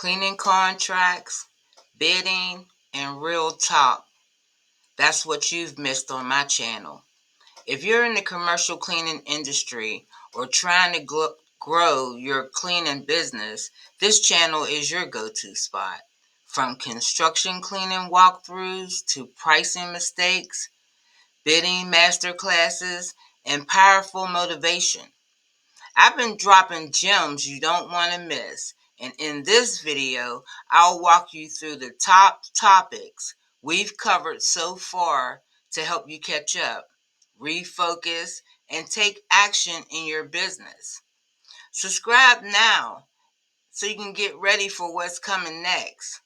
cleaning contracts, bidding, and real talk. That's what you've missed on my channel. If you're in the commercial cleaning industry or trying to grow your cleaning business, this channel is your go-to spot. From construction cleaning walkthroughs to pricing mistakes, bidding masterclasses, and powerful motivation. I've been dropping gems you don't want to miss, and in this video, I'll walk you through the top topics we've covered so far to help you catch up, refocus, and take action in your business. Subscribe now so you can get ready for what's coming next.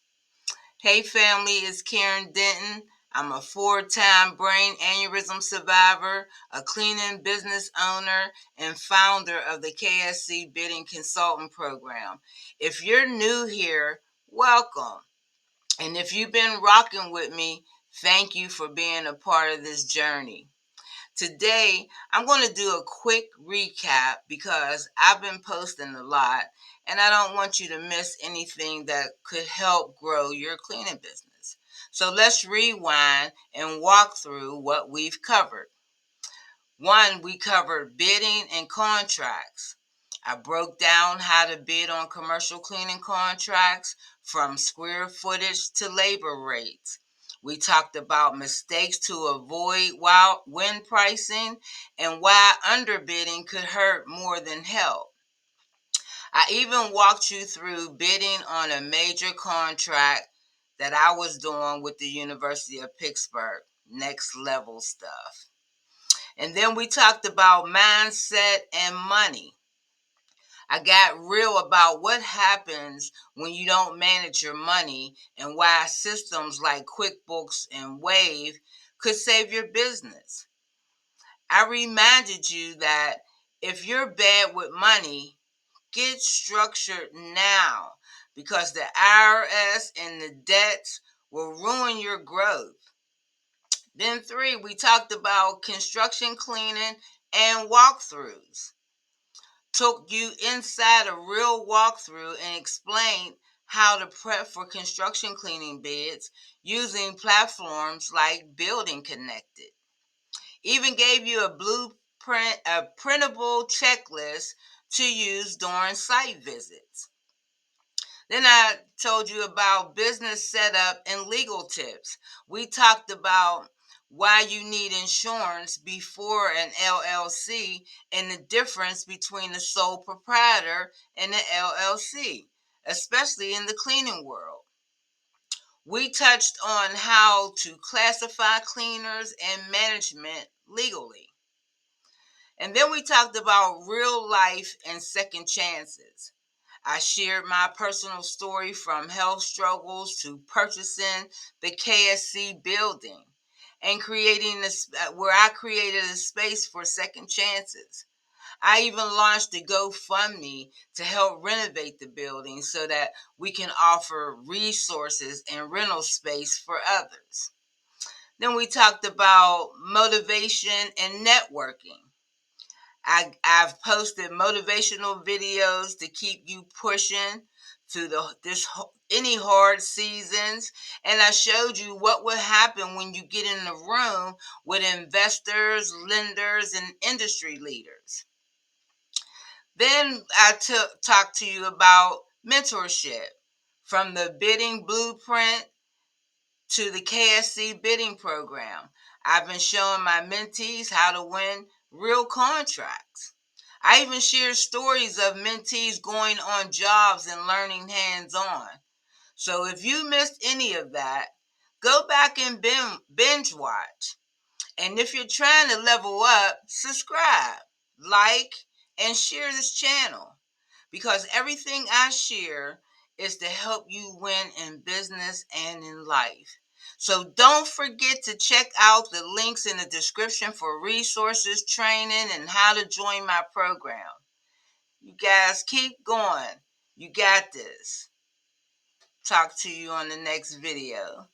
Hey family, it's Karen Denton. I'm a 4-time brain aneurysm survivor, a cleaning business owner, and founder of the KSC Bidding Consultant Program. If you're new here, welcome. And if you've been rocking with me, thank you for being a part of this journey. Today, I'm going to do a quick recap because I've been posting a lot and I don't want you to miss anything that could help grow your cleaning business. So let's rewind and walk through what we've covered. 1, we covered bidding and contracts. I broke down how to bid on commercial cleaning contracts from square footage to labor rates. We talked about mistakes to avoid when pricing and why underbidding could hurt more than help. I even walked you through bidding on a major contract that I was doing with the University of Pittsburgh, next level stuff. And then we talked about mindset and money. I got real about what happens when you don't manage your money and why systems like QuickBooks and Wave could save your business. I reminded you that if you're bad with money, get structured now because the IRS and the debts will ruin your growth. Then 3, we talked about construction cleaning and walkthroughs. Took you inside a real walkthrough and explained how to prep for construction cleaning bids using platforms like Building Connected. Even gave you a blueprint, a printable checklist to use during site visits. Then I told you about business setup and legal tips. We talked about why you need insurance before an LLC and the difference between the sole proprietor and the LLC, especially in the cleaning world. We touched on how to classify cleaners and management legally. And then we talked about real life and second chances. I shared my personal story from health struggles to purchasing the KSC building and creating where I created a space for second chances. I even launched a GoFundMe to help renovate the building so that we can offer resources and rental space for others. Then we talked about motivation and networking. I've posted motivational videos to keep you pushing through any hard seasons, and I showed you what would happen when you get in the room with investors, lenders, and industry leaders. Then I talked to you about mentorship, from the bidding blueprint to the KSC bidding program. I've been showing my mentees how to win real contracts. I even share stories of mentees going on jobs and learning hands-on. So if you missed any of that, go back and binge watch. And if you're trying to level up, subscribe, like, and share this channel. Because everything I share is to help you win in business and in life. So don't forget to check out the links in the description for resources, training, and how to join my program. You guys keep going. You got this. Talk to you on the next video.